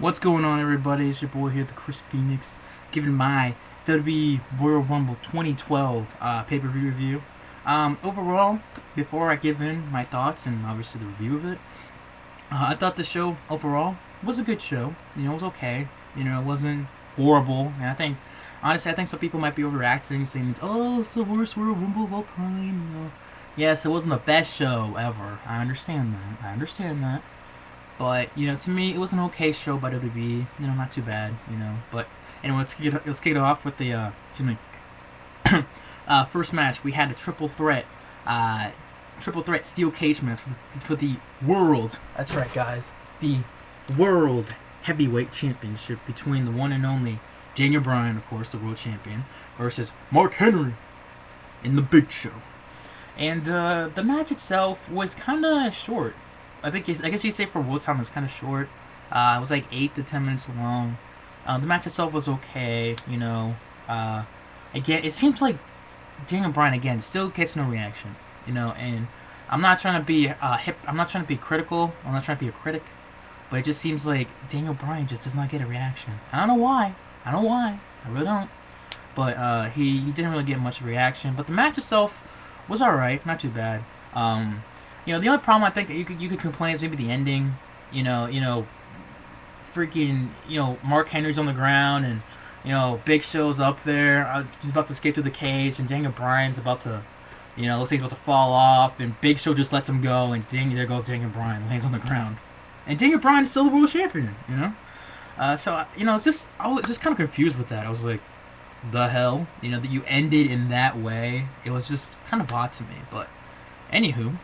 What's going on, everybody? It's your boy here, TheChrisPhoenix, giving my WWE Royal Rumble 2012 pay-per-view review. Overall, before I give in my thoughts and obviously the review of it, I thought the show overall was a good show. It was okay. It wasn't horrible. And honestly, I think some people might be overreacting, saying, "Oh, it's the worst Royal Rumble of all time." Yes, it wasn't the best show ever. I understand that. But to me, it was an okay show by WWE. Not too bad. But anyway, let's kick it off with the excuse me. First match. We had a triple threat steel cage match for the world. That's right, guys. The world heavyweight championship between the one and only Daniel Bryan, of course, the world champion, versus Mark Henry in the Big Show. And the match itself was kind of short. I guess you say for world time it's kind of short. It was like 8 to 10 minutes long. The match itself was okay. Again, it seems like Daniel Bryan again still gets no reaction. And I'm not trying to be I'm not trying to be critical. I'm not trying to be a critic, but it just seems like Daniel Bryan just does not get a reaction. I don't know why. I really don't. But he didn't really get much of a reaction. But the match itself was alright, not too bad. The only problem I think that you could complain is maybe the ending. Freaking, Mark Henry's on the ground and Big Show's up there. He's about to escape through the cage, and Daniel Bryan's about to, looks like he's about to fall off, and Big Show just lets him go, and there goes Daniel Bryan, lands on the ground, and Daniel Bryan is still the world champion. I was just kind of confused with that. I was like, the hell, that you ended in that way. It was just kind of odd to me, but anywho.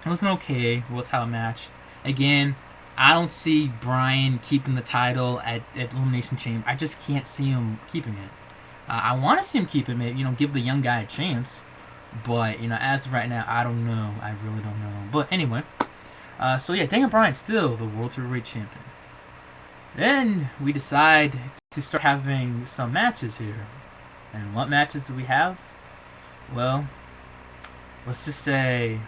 It was an okay World title match. Again, I don't see Bryan keeping the title at Elimination Chamber. I just can't see him keeping it. I want to see him keep it, maybe, give the young guy a chance. But, as of right now, I don't know. I really don't know. But anyway, so yeah, Daniel Bryan still the World Heavyweight Champion. Then we decide to start having some matches here. And what matches do we have? Well, let's just say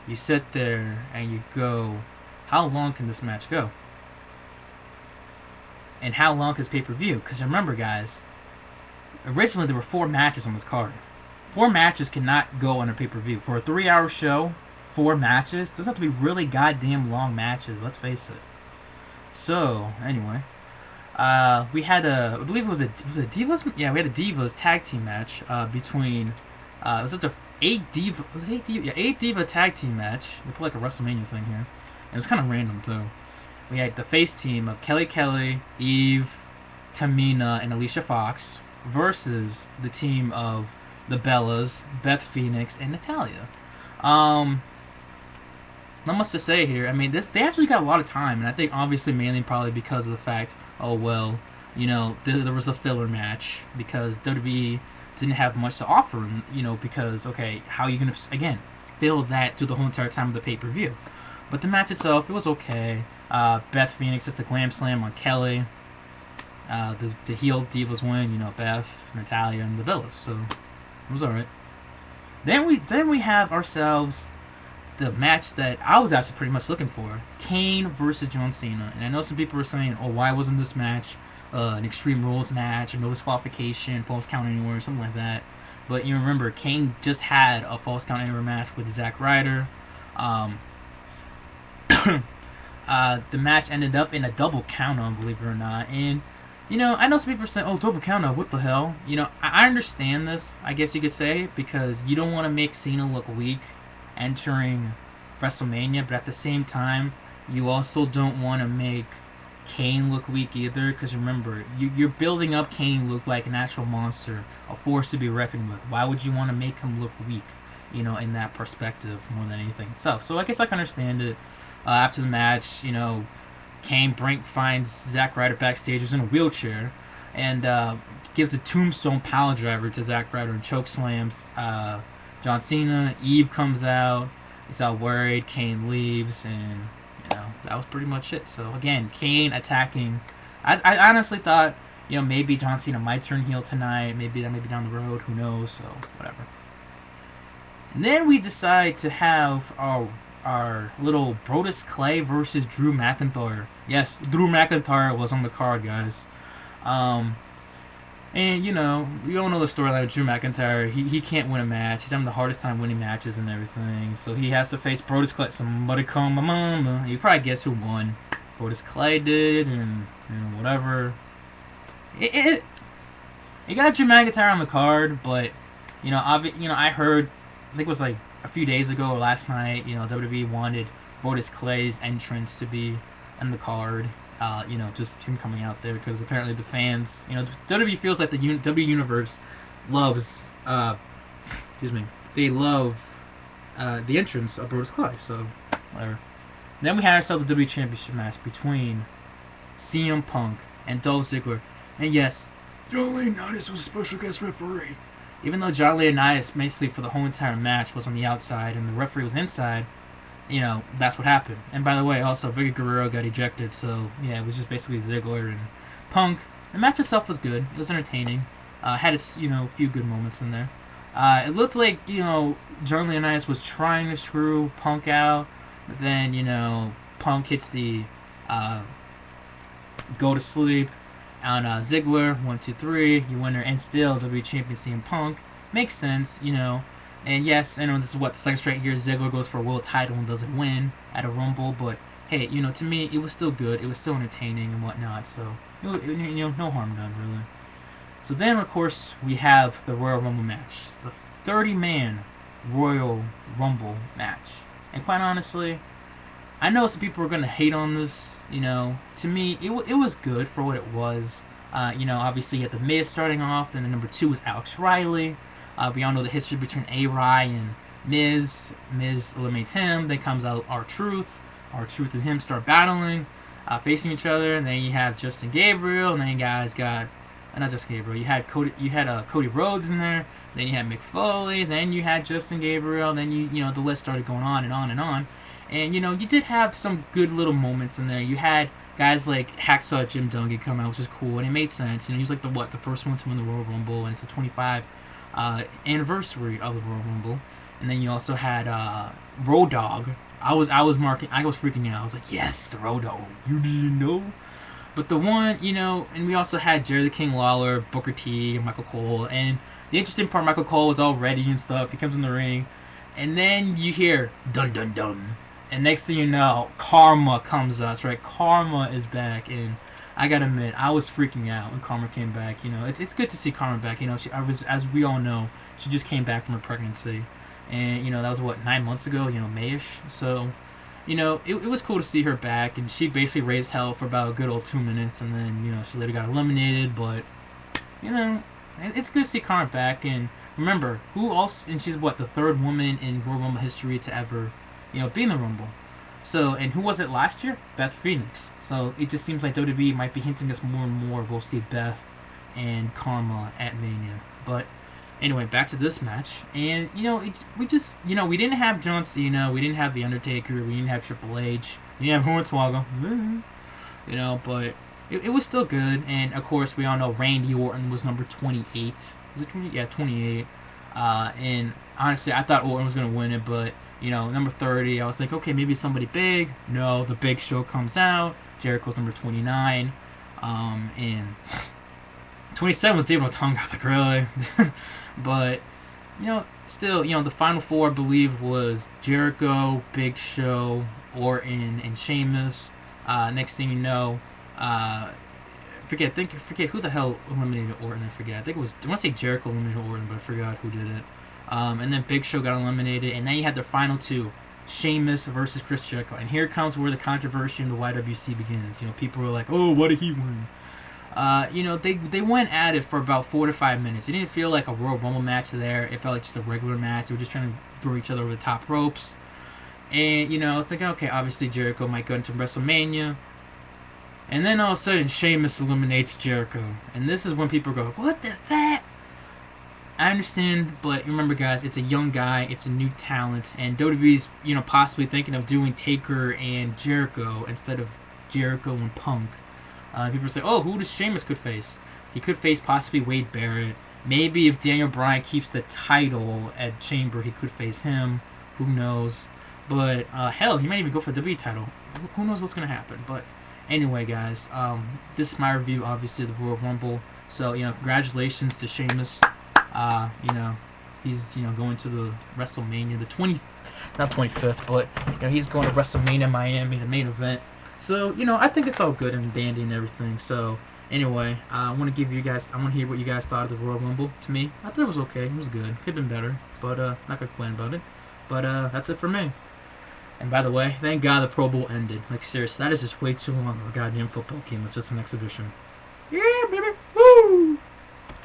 you sit there and you go, how long can this match go? And how long is pay-per-view? Because remember, guys, originally there were 4 matches on this card. 4 matches cannot go on a pay-per-view. For a 3-hour show, 4 matches, those have to be really goddamn long matches, let's face it. So, anyway, we had I believe it was a Divas? Yeah, we had a Divas tag team match between, was it the Eight-diva? Was it Eight-diva? Yeah, Eight-diva tag team match. They put like a Wrestlemania thing here. It was kind of random too. We had the face team of Kelly, Eve, Tamina, and Alicia Fox versus the team of the Bellas, Beth Phoenix, and Natalya. Not much to say here. I mean, they actually got a lot of time, and I think obviously mainly probably because of the fact, there was a filler match because WWE didn't have much to offer, because, okay, how are you going to, again, fill that through the whole entire time of the pay-per-view? But the match itself, it was okay. Beth Phoenix just the glam slam on Kelly. The heel divas win, Beth, Natalya, and the Bellas, so it was alright. Then we have ourselves the match that I was actually pretty much looking for. Kane versus John Cena. And I know some people were saying, oh, why wasn't this match an Extreme Rules match, or no disqualification, false count anywhere, something like that. But you remember, Kane just had a false count anywhere match with Zack Ryder. The match ended up in a double count-out, believe it or not. And, I know some people are saying, oh, double count-out, what the hell? I understand this, I guess you could say, because you don't want to make Cena look weak entering WrestleMania, but at the same time, you also don't want to make Kane look weak either, because remember, you're building up Kane look like an actual monster, a force to be reckoned with. Why would you want to make him look weak, in that perspective more than anything? So I guess I can understand it. After the match, Kane finds Zack Ryder backstage, who's in a wheelchair, and gives a tombstone pile driver to Zack Ryder and chokeslams John Cena. Eve comes out. He's all worried. Kane leaves, and that was pretty much it. So again, Kane attacking. I honestly thought, maybe John Cena might turn heel tonight. Maybe down the road. Who knows? So whatever. And then we decide to have our our little Brodus Clay versus Drew McIntyre. Yes, Drew McIntyre was on the card, guys. Um, and we all know the storyline of Drew McIntyre. He can't win a match. He's having the hardest time winning matches and everything. So he has to face Brodus Clay. Somebody call my mama. You probably guess who won. Brodus Clay did, and whatever. It got Drew McIntyre on the card, but I heard, I think it was like a few days ago or last night, WWE wanted Brodus Clay's entrance to be on the card. Just him coming out there because apparently the fans, WWE feels like the WWE universe loves, they love the entrance of Brodus Clay. So whatever. Then we had ourselves the WWE Championship match between CM Punk and Dolph Ziggler, and yes, John Laurinatis was a special guest referee. Even though John Laurinatis, basically for the whole entire match, was on the outside and the referee was inside, that's what happened. And by the way, also, Vicky Guerrero got ejected, so, yeah, it was just basically Ziggler and Punk. The match itself was good. It was entertaining. Had a few good moments in there. It looked like, John Laurinaitis was trying to screw Punk out, but then, Punk hits the go to sleep on Ziggler, 1, 2, 3, you win her, and still WWE Champion CM Punk. Makes sense, And yes, I know this is the second straight year Ziggler goes for a world title and doesn't win at a Rumble, but hey, to me, it was still good. It was still entertaining and whatnot, so, no harm done, really. So then, of course, we have the Royal Rumble match. The 30-man Royal Rumble match. And quite honestly, I know some people are going to hate on this, To me, it was good for what it was. Obviously you had The Miz starting off, then the number 2 was Alex Riley. We all know the history between A-Rai and Miz. Miz eliminates him, then comes out R-Truth. R-Truth and him start battling, facing each other, and then you have Justin Gabriel, and then you guys got, not Justin Gabriel, you had Cody Rhodes in there, then you had Mick Foley, then you had Justin Gabriel, then the list started going on and on and on. And, you did have some good little moments in there. You had guys like Hacksaw Jim Duggan come out, which is cool, and it made sense. He was like the first one to win the Royal Rumble, and it's the 25 anniversary of the Royal Rumble. And then you also had Road Dogg. I was freaking out. I was like, yes, the Road Dogg. You didn't know? But the one, and we also had Jerry the King Lawler, Booker T, and Michael Cole. And the interesting part, Michael Cole was all ready and stuff. He comes in the ring, and then you hear dun dun dun. And next thing you know, Karma comes out. That's right, Karma is back, and I gotta admit, I was freaking out when Karma came back. It's good to see Karma back. As we all know, she just came back from her pregnancy, and that was 9 months ago. Mayish. So, it was cool to see her back, and she basically raised hell for about a good old 2 minutes, and then she later got eliminated. But it's good to see Karma back, and remember who else? And she's the third woman in Royal Rumble history to ever be in the Rumble. So, and who was it last year? Beth Phoenix. So it just seems like WWE might be hinting us more and more we'll see Beth and Karma at Mania. But anyway, back to this match. And we didn't have John Cena, we didn't have The Undertaker, we didn't have Triple H, we didn't have Hornswoggle. But it was still good. And of course, we all know Randy Orton was number 28. Was it 28? Yeah, 28. And honestly, I thought Orton was gonna win it, but number 30, I was like, okay, maybe somebody big. No, the Big Show comes out. Jericho's number 29. And 27 was David Otunga. I was like, really? But, still, the final 4, I believe, was Jericho, Big Show, Orton, and Sheamus. Next thing you know, forget who the hell eliminated Orton. I forget. I want to say Jericho eliminated Orton, but I forgot who did it. And then Big Show got eliminated, and then you had the final 2, Sheamus versus Chris Jericho. And here comes where the controversy in the YWC begins. People were like, oh, what did he win? They went at it for about 4 to 5 minutes. It didn't feel like a Royal Rumble match there. It felt like just a regular match. They were just trying to throw each other over the top ropes. And, I was thinking, okay, obviously Jericho might go into WrestleMania. And then all of a sudden, Sheamus eliminates Jericho. And this is when people go, what the fuck? I understand, but remember, guys, it's a young guy, it's a new talent, and WWE's, possibly thinking of doing Taker and Jericho instead of Jericho and Punk. People say, oh, who does Sheamus could face? He could face possibly Wade Barrett. Maybe if Daniel Bryan keeps the title at Chamber, he could face him. Who knows? But hell, he might even go for the WWE title. Who knows what's gonna happen? But anyway, guys, this is my review, obviously, of the Royal Rumble. So congratulations to Sheamus. He's going to the WrestleMania, not 25th, but he's going to WrestleMania Miami, the main event. So I think it's all good and dandy and everything. So anyway, I want to hear what you guys thought of the Royal Rumble. To me, I thought it was okay. It was good. Could have been better, but not gonna complain about it. But that's it for me. And by the way, thank God the Pro Bowl ended. Like seriously, that is just way too long of a goddamn football game. It's just an exhibition. Yeah, baby.